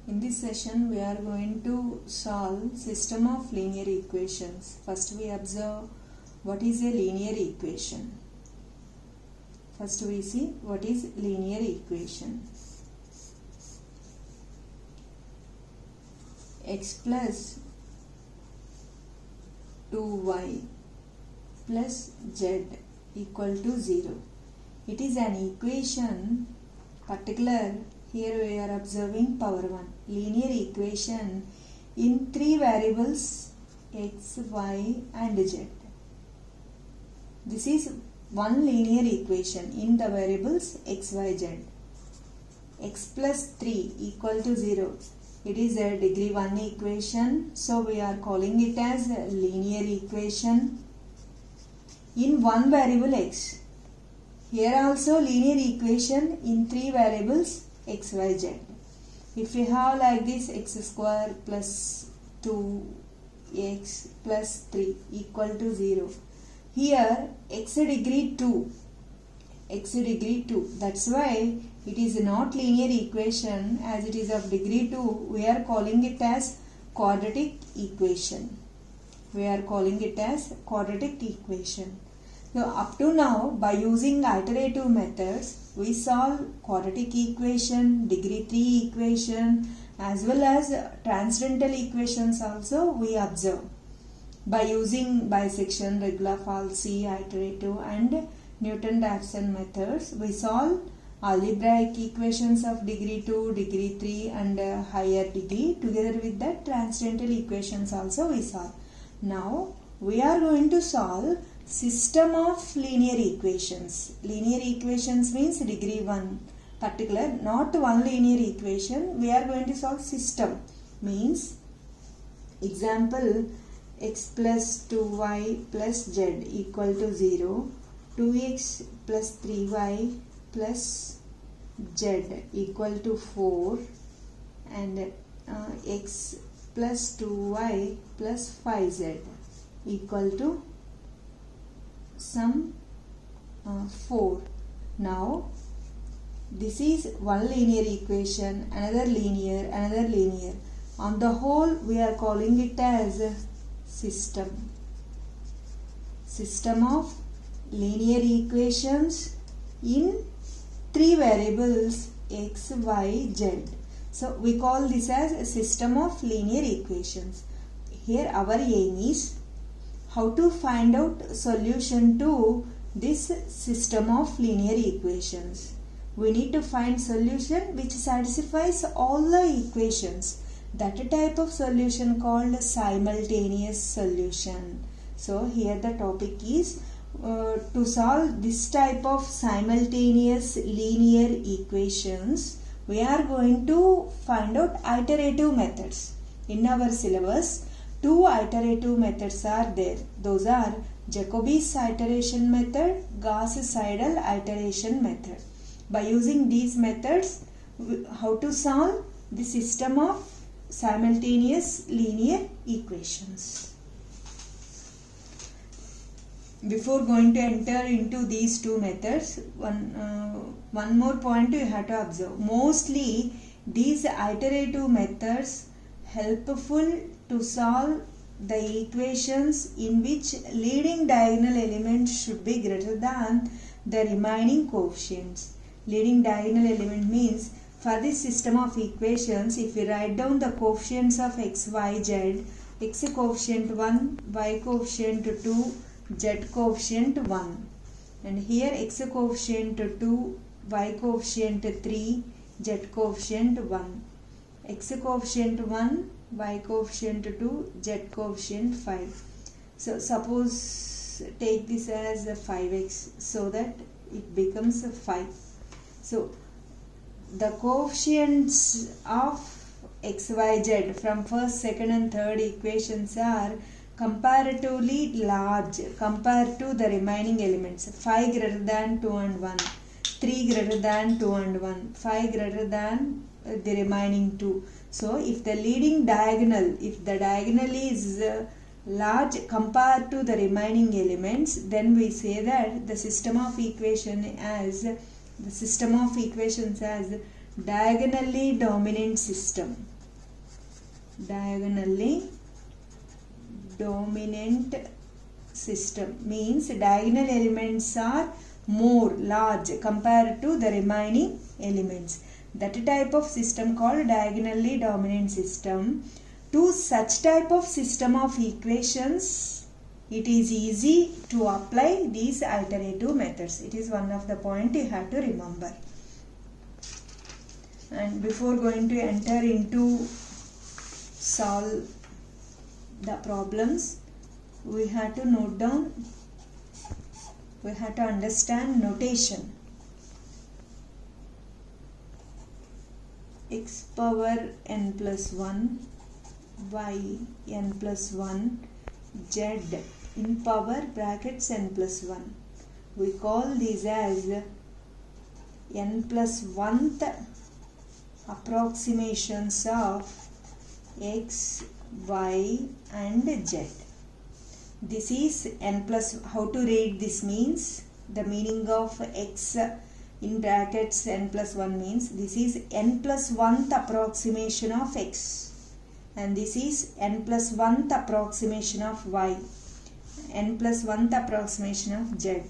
In this session, we are going to solve system of linear equations. First, we observe what is a linear equation. First, we see what is linear equation. X plus 2y plus z equal to 0. It is an equation particular. Here we are observing power 1. Linear equation in 3 variables x, y and z. This is one linear equation in the variables x, y, z. X plus 3 equal to 0. It is a degree 1 equation. So we are calling it as a linear equation in one variable x. Here also linear equation in 3 variables x, y, z. If we have like this x square plus 2x plus 3 equal to 0. Here x degree 2. That's why it is not linear equation, as it is of degree 2. We are calling it as quadratic equation. So up to now, by using iterative methods, we solve quadratic equation, degree 3 equation, as well as transcendental equations also we observe. By using bisection, regular, falsi, iterative and Newton-Raphson methods, we solve algebraic equations of degree 2, degree 3 and higher degree. Together with that, transcendental equations also we solve. Now, we are going to solve system of linear equations. Linear equations means degree 1 particular, not one linear equation. We are going to solve system. Means, example, x plus 2y plus z equal to 0. 2x plus 3y plus z equal to 4. And x plus 2y plus 5z equal to sum 4. Now this is one linear equation, another linear. On the whole, we are calling it as system of linear equations in 3 variables x, y, z. So we call this as a system of linear equations. Here our aim is how to find out solution to this system of linear equations. We need to find solution which satisfies all the equations. That type of solution called simultaneous solution. So here the topic is to solve this type of simultaneous linear equations. We are going to find out iterative methods. In our syllabus, 2 iterative methods are there. Those are Jacobi's iteration method, Gauss-Seidel iteration method. By using these methods, how to solve the system of simultaneous linear equations. Before going to enter into these 2 methods, one more point you have to observe. Mostly these iterative methods helpful to solve the equations in which leading diagonal elements should be greater than the remaining coefficients. Leading diagonal element means, for this system of equations, if we write down the coefficients of x, y, z, x coefficient 1, y coefficient 2, z coefficient 1. And here x coefficient 2, y coefficient 3, z coefficient 1. X coefficient 1, y coefficient 2, z coefficient 5. So suppose take this as a 5x so that it becomes a 5. So the coefficients of x, y, z from first, second and third equations are comparatively large compared to the remaining elements. 5 greater than 2 and 1, 3 greater than 2 and 1, 5 greater than the remaining 2. So if the leading diagonal, if the diagonal is large compared to the remaining elements, then we say that the system of equations as diagonally dominant system. diagonally dominant system means diagonal elements are more large compared to the remaining elements. That type of system called diagonally dominant system. To such type of system of equations, it is easy to apply these iterative methods. It is one of the point you have to remember. And before going to enter into solve the problems, we have to note down, we have to understand notation. X power n plus 1, y n plus 1, z in power brackets n plus 1. We call these as n plus 1th approximations of x, y and z. This is n plus, how to read this means, the meaning of x in brackets n plus 1 means this is n plus 1th approximation of x, and this is n plus 1th approximation of y, n plus 1th approximation of z.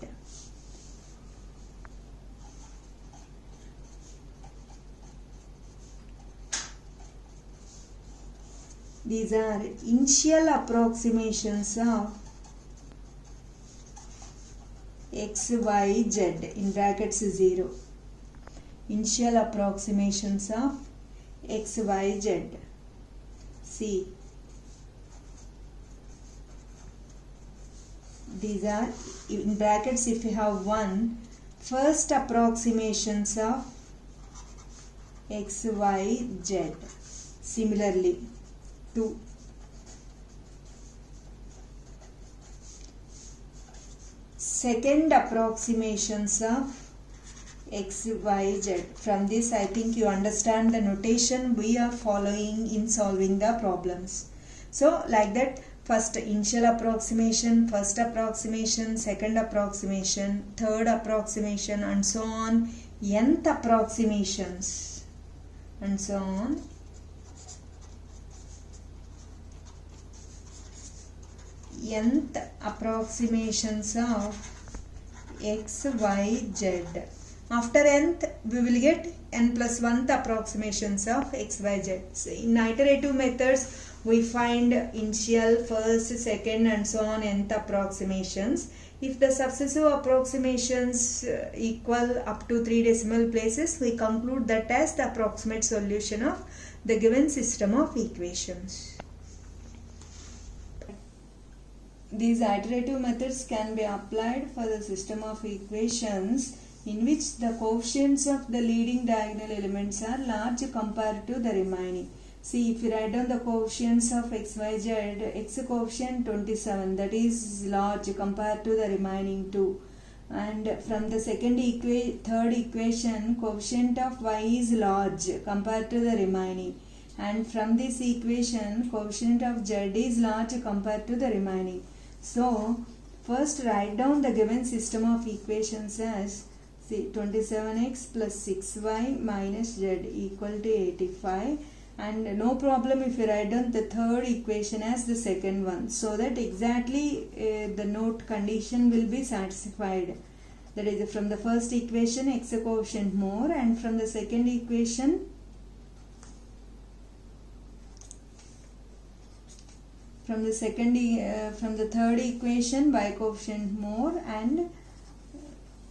These are initial approximations of x, y, z in brackets 0. Initial approximations of x, y, z. See, these are in brackets if you have 1, first approximations of x, y, z. Similarly, 2. Second approximations of x, y, z. From this I think you understand the notation we are following in solving the problems. So like that, first initial approximation, first approximation, second approximation, third approximation and so on, nth approximations and so on. Nth approximations of x, y, z. After nth, we will get n plus 1th approximations of x, y, z. So in iterative methods, we find initial, first, second and so on nth approximations. If the successive approximations equal up to 3 decimal places, we conclude that as the approximate solution of the given system of equations. These iterative methods can be applied for the system of equations in which the coefficients of the leading diagonal elements are large compared to the remaining. See, if you write down the coefficients of x, y, z, x coefficient 27, that is large compared to the remaining 2. And from the third equation, coefficient of y is large compared to the remaining. And from this equation, coefficient of z is large compared to the remaining. So, first write down the given system of equations as, see, 27x plus 6y minus z equal to 85, and no problem if you write down the third equation as the second one, so that exactly the note condition will be satisfied. That is, from the first equation x coefficient more, and from the second equation from the third equation y coefficient more, and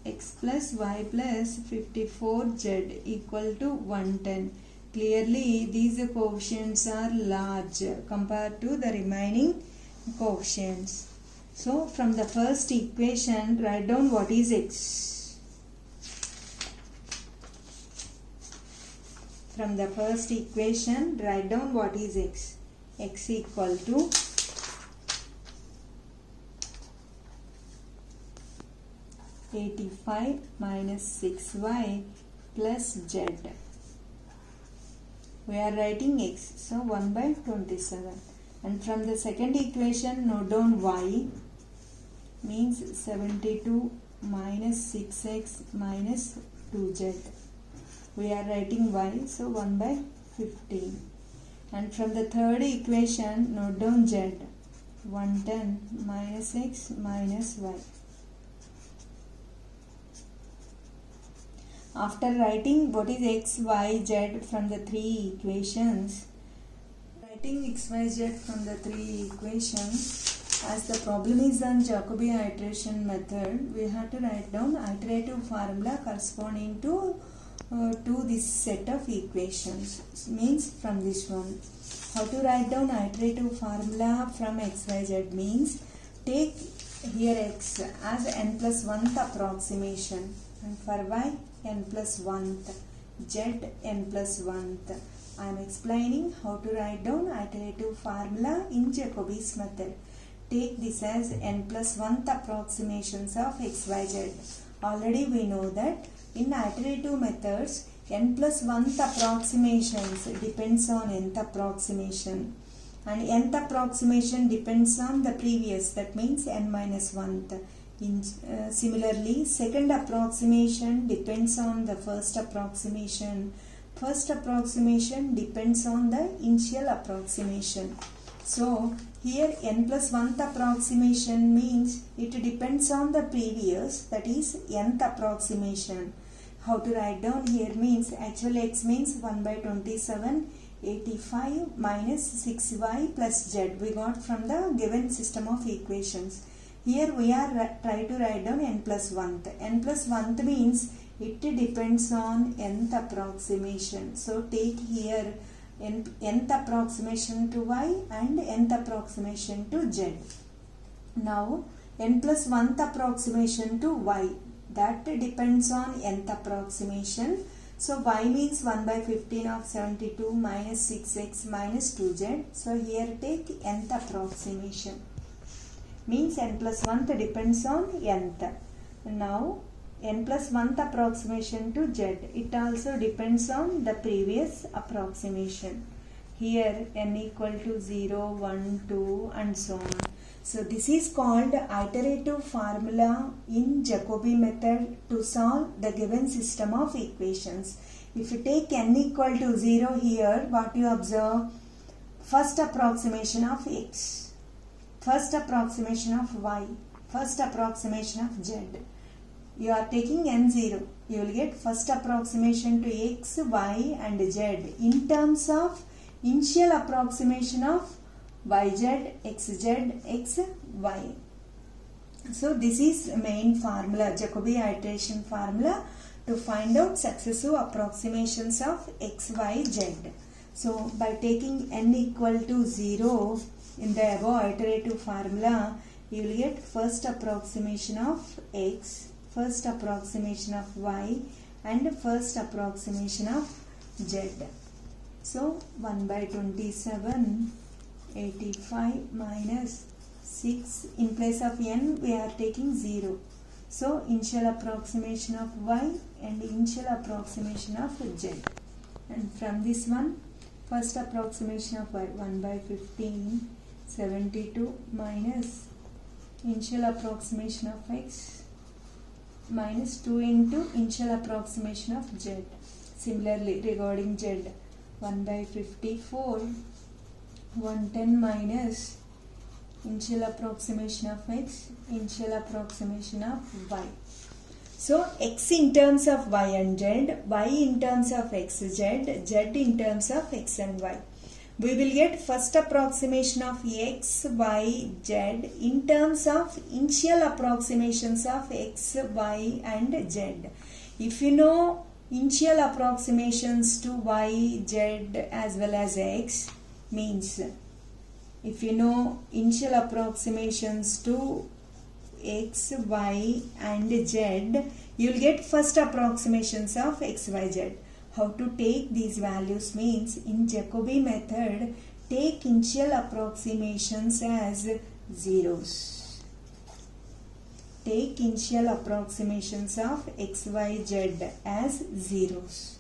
x plus y plus 54z equal to 110. Clearly these coefficients are large compared to the remaining coefficients. So from the first equation, write down what is x. From the first equation, write down what is x. X equal to (85 minus 6y plus z). We are writing x, so 1 by 27. And from the second equation, note down y means 72 minus 6x minus 2z. We are writing y, so 1 by 15. And from the third equation, note down z. 110 minus x minus y. After writing what is x, y, z from the three equations, writing x, y, z from the three equations, as the problem is on Jacobi iteration method, we have to write down iterative formula corresponding to this set of equations. Means from this one. How to write down iterative formula from x, y, z means take here x as n plus 1th approximation, and for y n plus 1th, z n plus 1th. I am explaining how to write down iterative formula in Jacobi's method. Take this as n plus 1th approximations of x, y, z. Already we know that in iterative methods, n plus 1th approximations depends on nth approximation, and nth approximation depends on the previous, that means n minus 1th. Similarly, second approximation depends on the first approximation. First approximation depends on the initial approximation. So here n plus 1th approximation means it depends on the previous, that is nth approximation. How to write down here means actual x means 1 by 27, 85 minus 6y plus z we got from the given system of equations. Here we are try to write down n plus 1th. N plus 1th means it depends on nth approximation. So take here nth approximation to y and nth approximation to z. Now n plus 1th approximation to y, that depends on nth approximation. So y means 1 by 15 of 72 minus 6x minus 2z. So here take nth approximation. Means n plus 1th depends on nth. Now n plus 1th approximation to z, it also depends on the previous approximation. Here n equal to 0, 1, 2 and so on. So this is called iterative formula in Jacobi method to solve the given system of equations. If you take n equal to 0 here, what you observe? First approximation of x, first approximation of y, first approximation of z. You are taking n0, you will get first approximation to x, y and z in terms of initial approximation of yz, xz, xy. So this is main formula, Jacobi iteration formula to find out successive approximations of x, y, z. So by taking n equal to 0 in the above iterative formula, you will get first approximation of x, first approximation of y and first approximation of z. So 1 by 27, 85 minus 6, in place of n we are taking 0. So initial approximation of y and initial approximation of z. And from this one, first approximation of y, 1 by 15, 72 minus initial approximation of x minus 2 into initial approximation of z. Similarly regarding z, 1 by 54, 110 minus initial approximation of x, initial approximation of y. So x in terms of y and z, y in terms of x, z, z in terms of x and y. We will get first approximation of x, y, z in terms of initial approximations of x, y and z. If you know initial approximations to y, z as well as x, means if you know initial approximations to x, y and z, you will get first approximations of x, y, z. How to take these values means in Jacobi method, take initial approximations as zeros. Take initial approximations of x, y, z as zeros.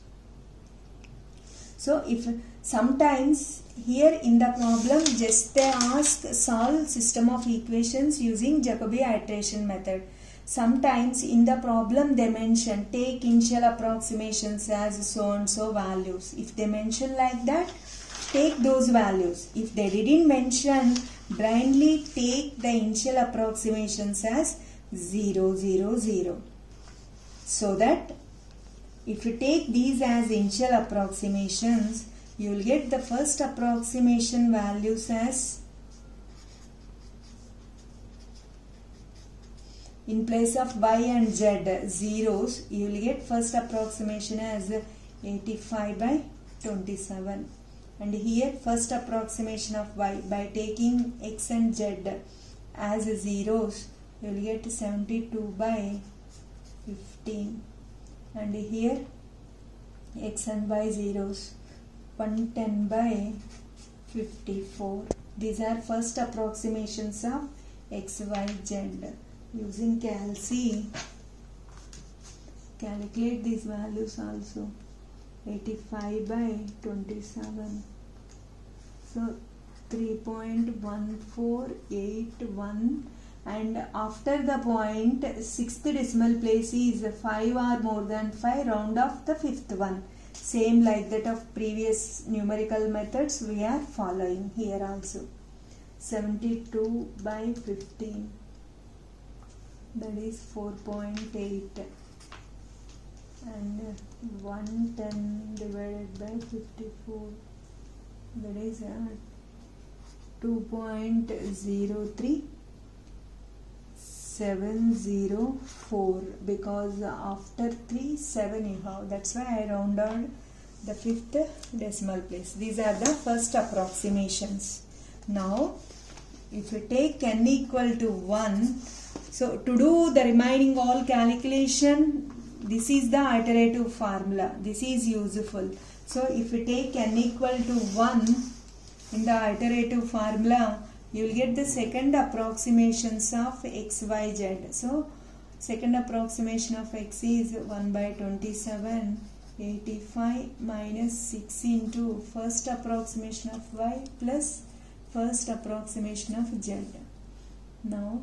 So if sometimes here in the problem just they ask solve system of equations using Jacobi iteration method. Sometimes in the problem they mention take initial approximations as so and so values. If they mention like that, take those values. If they didn't mention, blindly take the initial approximations as 0, 0, 0. So that if you take these as initial approximations, you will get the first approximation values as, in place of y and z zeros, you will get first approximation as 85 by 27. And here first approximation of y by taking x and z as zeros, you will get 72 by 15. And here x and y zeros, 110 by 54. These are first approximations of x, y, z. Using Calc, calculate these values also. 85 by 27. So 3.1481, and after the point, sixth decimal place is 5 or more than 5, round off the fifth one. Same like that of previous numerical methods we are following here also. 72 by 15, that is 4.8, and 110 divided by 54, that is 2.03704, because after 3 7 you have, that's why I rounded the fifth decimal place. These are the first approximations. Now if you take n equal to 1, so to do the remaining all calculation, this is the iterative formula. This is useful. So if you take n equal to 1 in the iterative formula, you will get the second approximations of x, y, z. So second approximation of x is 1 by 27, 85 minus 6 into first approximation of y plus first approximation of z. Now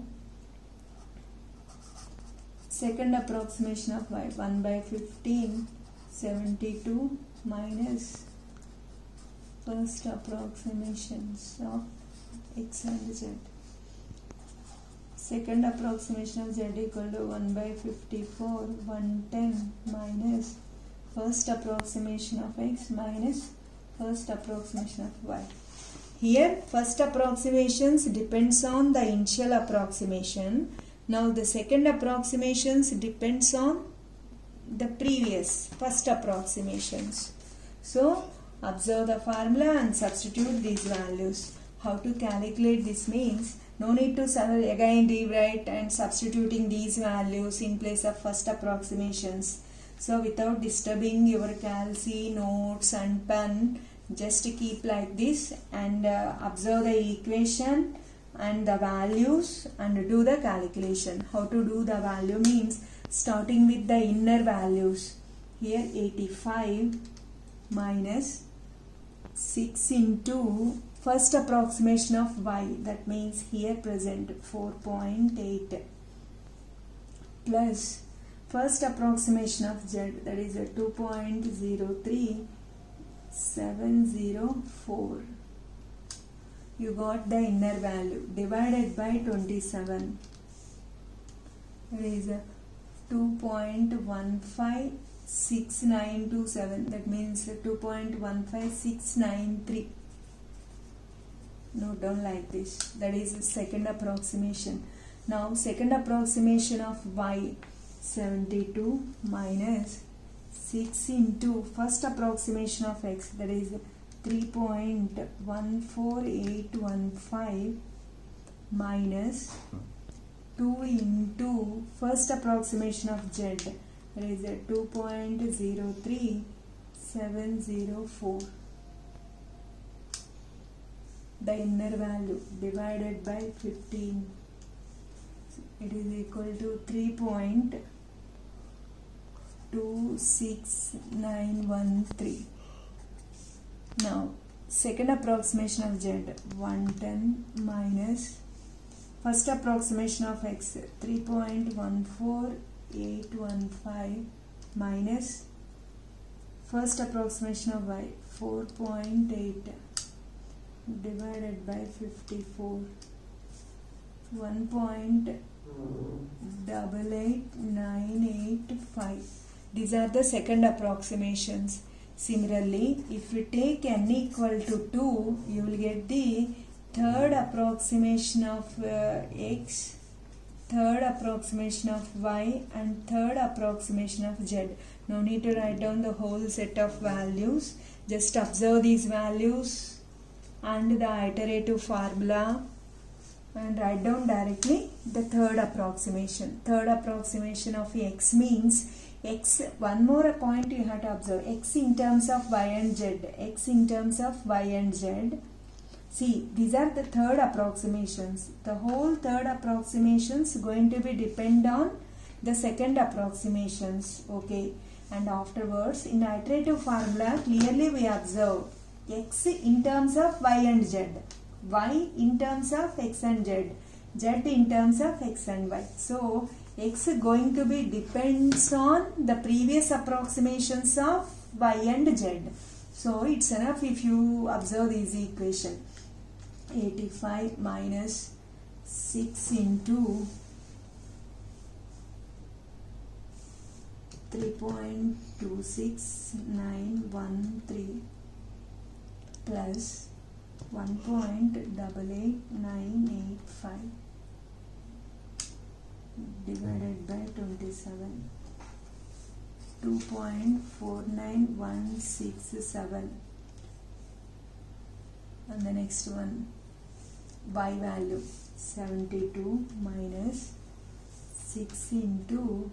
second approximation of y, 1 by 15, 72 minus first approximations of x and z. Second approximation of z equal to 1 by 54, 110 minus first approximation of x minus first approximation of y. Here first approximations depends on the initial approximation. Now the second approximations depends on the previous first approximations. So observe the formula and substitute these values. How to calculate this means, no need to again rewrite and substituting these values in place of first approximations. So without disturbing your Calc notes and pen, just keep like this and observe the equation and the values and do the calculation. How to do the value means, starting with the inner values. Here 85 minus 6 into first approximation of y, that means here present 4.8, plus first approximation of z, that is a 2.03704. You got the inner value divided by 27. That is a 2.156927. That means 2.15693. Note down like this. That is the second approximation. Now second approximation of y, 72 minus 6 into first approximation of x, that is 3.14815 minus 2 into first approximation of z, that is 2.03704. The inner value divided by 15, it is equal to 3.26913. Now second approximation of z, 110 minus first approximation of x, 3.14815 minus first approximation of y, 4.8. divided by 54. 1.88985. These are the second approximations. Similarly, if we take n equal to 2, you will get the third approximation of x, third approximation of y, and third approximation of z. No need to write down the whole set of values. Just observe these values and the iterative formula and write down directly the third approximation. Third approximation of x means x, one more point you have to observe, x in terms of y and z, x in terms of y and z. See, these are the third approximations. The whole third approximations going to be depend on the second approximations, okay. And afterwards, in iterative formula, clearly we observe x in terms of y and z, y in terms of x and z, z in terms of x and y. So, x going to be depends on the previous approximations of y and z. So, it's enough if you observe this equation. 85 minus 6 into 3.26913 plus 1.88985 divided by 27. 2.49167. And the next one, y value 72 minus 6 into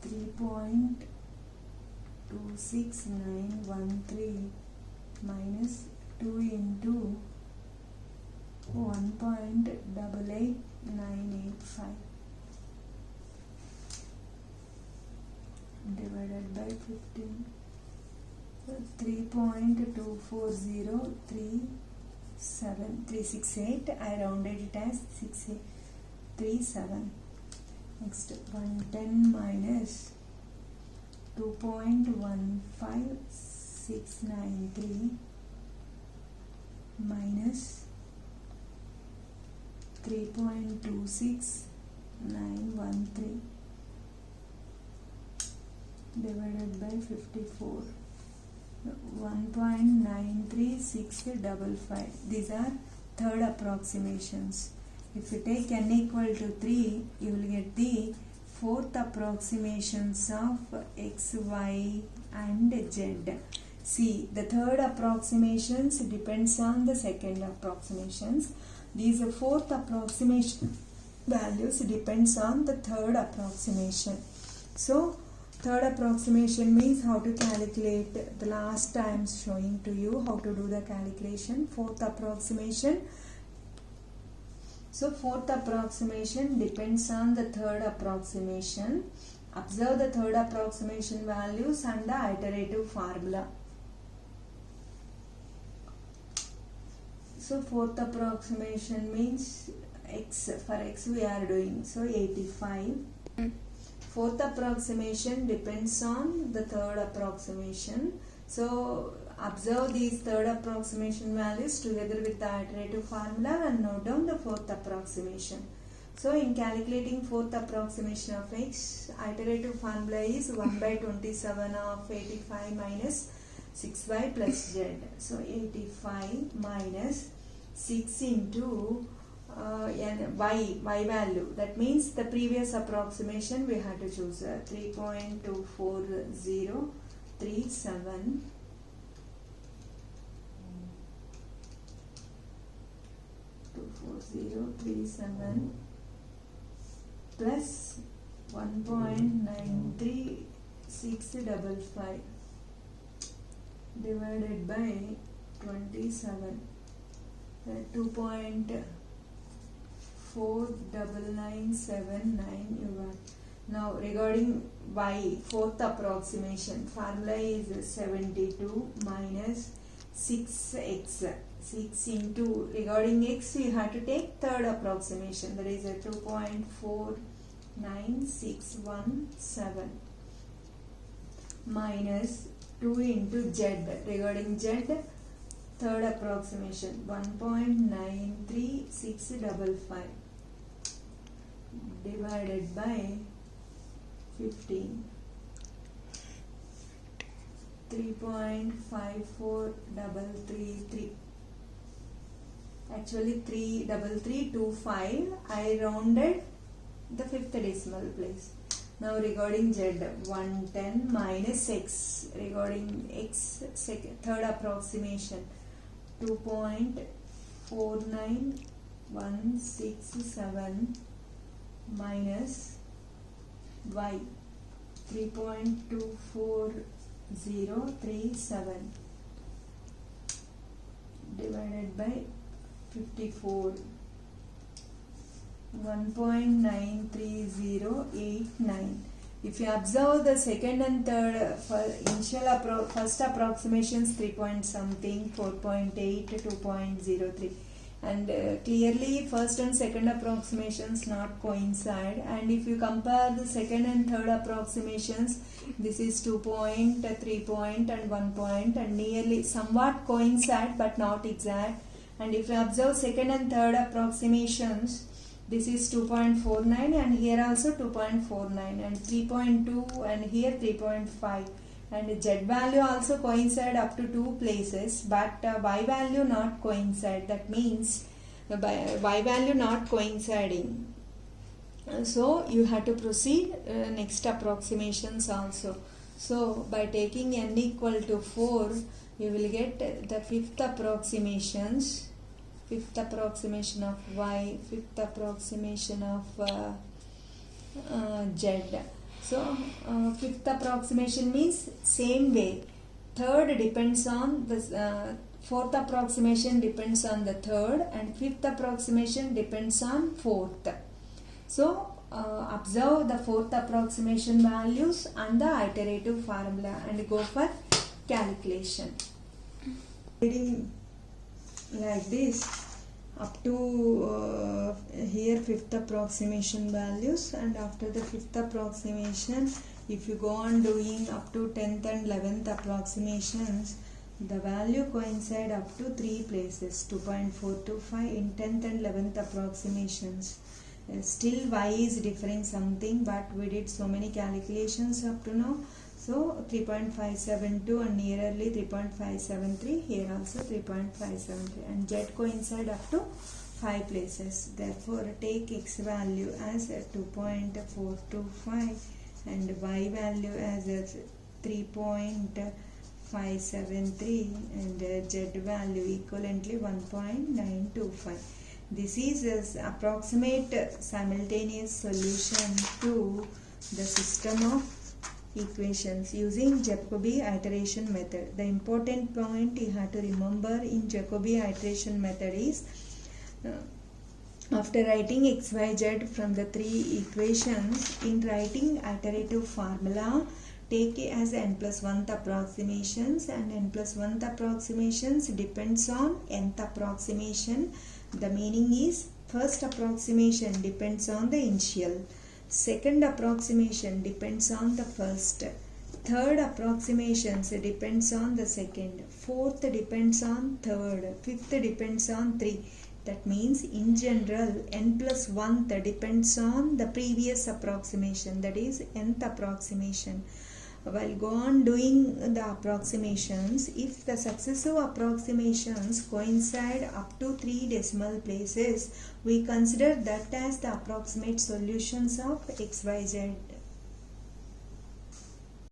3.26913 minus 2 into 1.88985 divided by 15. So 3.240368. I rounded it as 637. Next, 110 minus 2.15693 minus 3.26913 divided by 54. 1.93655. These are third approximations. If you take n equal to 3, you will get the fourth approximations of x, y and z. See, the third approximations depends on the second approximations. These fourth approximation values depends on the third approximation. So, third approximation means how to calculate. The last I am showing to you how to do the calculation. Fourth approximation. So, fourth approximation depends on the third approximation. Observe the third approximation values and the iterative formula. So, fourth approximation means x. For x we are doing. So, 85. Fourth approximation depends on the third approximation. So, observe these third approximation values together with the iterative formula and note down the fourth approximation. So, in calculating fourth approximation of x, iterative formula is 1 by 27 of 85 minus 6y plus z. So, 85 minus 6 into y value. That means the previous approximation we had to choose 3.24037 24037 plus 1.93655 divided by 27. 2.49979 you got. Now regarding y, fourth approximation, formula is 72 minus 6x. 6 into, regarding x we have to take third approximation, that is a 2.49617 minus 2 into z. Regarding z, third approximation 1.93655 divided by 15, 3.54333. Actually 33325. I rounded the fifth decimal place. Now regarding z, 110 minus x. Regarding x, third approximation 2.49167 minus y, 3.24037 divided by 54, 1.93089. If you observe the second and third, first approximations 3 point something, 4.8, 2.03, and clearly first and second approximations not coincide. And if you compare the second and third approximations, this is 2 point, 3 point and 1 point, and nearly somewhat coincide but not exact. And if you observe second and third approximations, this is 2.49 and here also 2.49 and 3.2 and here 3.5, and z value also coincide up to 2 places, but y value not coincide. That means the y value not coinciding. So you have to proceed next approximations also. So by taking n equal to 4, you will get the fifth approximation of y, fifth approximation of z. So fifth approximation means same way. Third depends on the fourth approximation depends on the third, and fifth approximation depends on fourth. So observe the fourth approximation values and the iterative formula and go for calculation. Reading like this up to here fifth approximation values, and after the fifth approximation, if you go on doing up to 10th and 11th approximations, the value coincide up to 3 places, 2.425 in 10th and 11th approximations. Still y is differing something, but we did so many calculations up to now. So 3.572 and nearly 3.573, here also 3.573, and z coincide up to 5 places. Therefore take x value as 2.425 and y value as 3.573 and z value equivalently 1.925. This is an approximate simultaneous solution to the system of equations using Jacobi iteration method. The important point you have to remember in Jacobi iteration method is after writing xyz from the 3 equations, in writing iterative formula, take it as n plus 1th approximations, and n plus 1th approximations depends on nth approximation. The meaning is first approximation depends on the initial, second approximation depends on the first, third approximations depends on the second, fourth depends on third, fifth depends on 3. That means in general n plus 1th depends on the previous approximation, that is nth approximation. While go on doing the approximations, if the successive approximations coincide up to 3 decimal places, we consider that as the approximate solutions of xyz